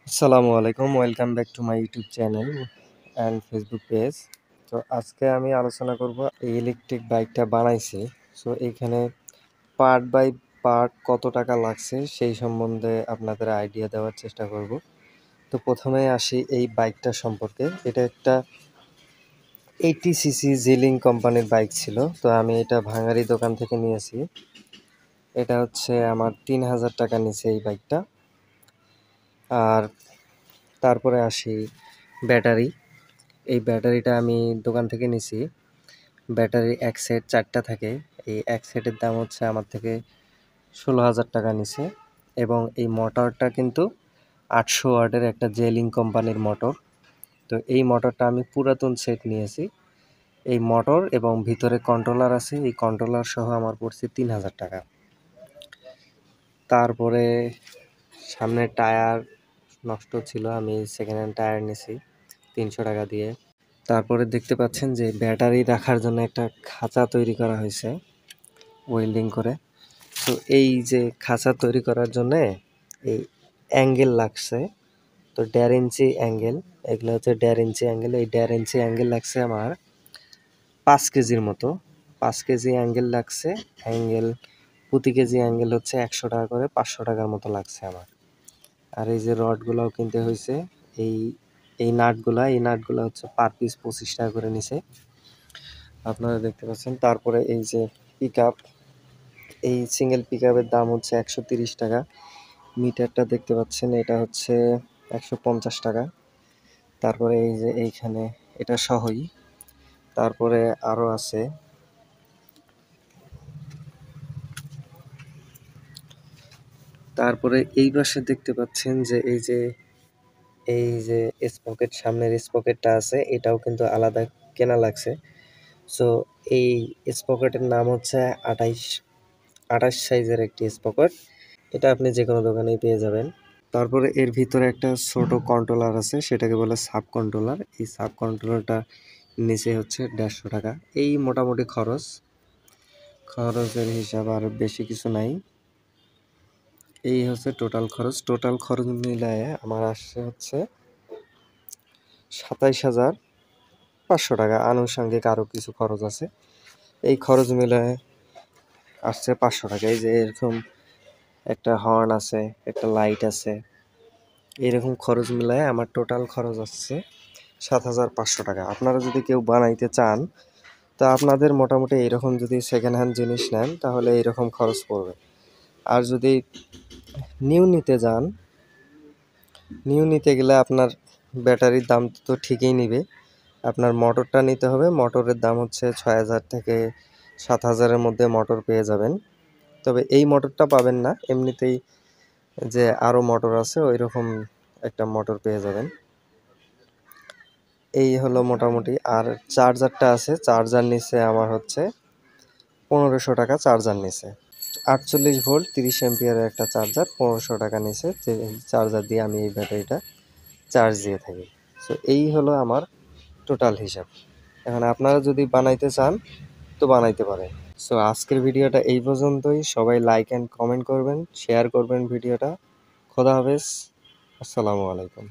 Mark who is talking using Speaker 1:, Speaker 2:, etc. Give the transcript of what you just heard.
Speaker 1: আসসালামু আলাইকুম, welcome back to my YouTube channel and Facebook page. তো আজকে আমি আলোচনা করব এই ইলেকট্রিক বাইকটা বানাইছি। সো এইখানে পার্ট বাই পার্ট কত টাকা লাগছে সেই সম্বন্ধে আপনাদের আইডিয়া দেওয়ার চেষ্টা করব। তো প্রথমে আসি এই বাইকটা সম্পর্কে। এটা একটা 80 সিসি জিলিং কোম্পানির বাইক ছিল। তো আমি এটা ভাঙারি দোকান থেকে নিয়েছি। এটা হচ্ছে আমার 3000 টাকা নিছে এই বাইকটা। আর তারপরে আসি ব্যাটারি। এই ব্যাটারিটা আমি দোকান থেকে নিছি। ব্যাটারি এক সেট 4টা থাকে। এই এক সেটের দাম হচ্ছে আমার থেকে 16,000 টাকা নিছে। এবং এই মোটরটা কিন্তু 800 ওয়াটের একটা জেলিং কোম্পানির মোটর। তো এই মোটরটা আমি পুরাতন সেট নিয়েছি। এই মোটর এবং ভিতরে কন্ট্রোলার আছে, এই কন্ট্রোলার সহ আমার পড়ছে 3000 টাকা। তারপরে সামনে টায়ার নষ্ট ছিল, আমি সেকেন্ড হ্যান্ড টায়ার নিছি 300 টাকা দিয়ে। তারপরে দেখতে পাচ্ছেন যে ব্যাটারি রাখার জন্য একটা খাঁচা তৈরি করা হয়েছে ওয়েল্ডিং করে। তো এই যে খাঁচা তৈরি করার জন্য এই অ্যাঙ্গেল লাগছে। তো 1.5 ইঞ্চি অ্যাঙ্গেল, এগুলো হচ্ছে 1.5 ইঞ্চি অ্যাঙ্গেল। এই 1.5 ইঞ্চি অ্যাঙ্গেল লাগছে আমার 5 কেজির মতো। 5 কেজি অ্যাঙ্গেল লাগছে। অ্যাঙ্গেল প্রতি কেজি অ্যাঙ্গেল হচ্ছে 100 টাকা করে, 500 টাকার মতো লাগছে আমার। আর এই যে রডগুলোও কিনতে হয়েছে। এই এই নাটগুলা হচ্ছে পার পিস 25 টাকা করে নিছে, আপনারা দেখতে পাচ্ছেন। তারপরে এই যে পিকআপ, এই সিঙ্গেল পিকআপের দাম হচ্ছে 130 টাকা। মিটারটা দেখতে পাচ্ছেন, এটা হচ্ছে 150 টাকা। তারপরে এই যে এইখানে এটা সহই। তারপরে আরও আছে। তারপরে এই পাশে দেখতে পাচ্ছেন যে এই যে স্পকেট, সামনের স্পকেটটা আছে, এটাও কিন্তু আলাদা কেনা লাগছে। সো এই স্পকেটের নাম হচ্ছে 28 সাইজের একটি স্পকেট। এটা আপনি যে কোনো দোকানেই পেয়ে যাবেন। তারপরে এর ভিতরে একটা ছোট কন্ট্রোলার আছে, সেটাকে বলে সাব কন্ট্রোলার। এই সাব কন্ট্রোলারটা নিচে হচ্ছে 150 টাকা। এই মোটামুটি খরচের হিসাব, আর বেশি কিছু নাই। এই হচ্ছে টোটাল খরচ মিলায়ে আমার আসছে হচ্ছে 27,500 টাকা। আনুষঙ্গিক আরও কিছু খরচ আছে, এই খরচ মিলায়ে আসছে 500 টাকা। এই যে এরকম একটা হর্ন আছে, একটা লাইট আছে, এরকম খরচ মিলায়ে আমার টোটাল খরচ আসছে 7,500 টাকা। আপনারা যদি কেউ বানাইতে চান, তা আপনাদের মোটামুটি এইরকম যদি সেকেন্ড হ্যান্ড জিনিস নেন তাহলে এইরকম খরচ পড়বে। আর যদি নিউ নিতে গেলে আপনার ব্যাটারির দাম তো ঠিকই নিবে। আপনার মোটরটা নিতে হবে। মোটরের দাম হচ্ছে 6,000 থেকে 7,000-এর মধ্যে মোটর পেয়ে যাবেন। তবে এই মোটরটা পাবেন না, এমনিতেই যে আরও মোটর আছে ওই রকম একটা মোটর পেয়ে যাবেন। এই হলো মোটামুটি। আর চার্জারটা আছে, চার্জার নিচে আমার হচ্ছে 1500 টাকা চার্জার নিচে। 48 ভোল্ট 30 অ্যাম্পিয়ারের একটা চার্জার 1500 টাকা নিচে, যে চার্জার দিয়ে আমি এই ব্যাটারিটা চার্জ দিয়ে থাকি। সো এই হলো আমার টোটাল হিসাব। এখন আপনারা যদি বানাইতে চান তো বানাইতে পারেন। সো আজকের ভিডিওটা এই পর্যন্তই। সবাই লাইক অ্যান্ড কমেন্ট করবেন, শেয়ার করবেন ভিডিওটা। খোদা হাফেজ, আসসালামু আলাইকুম।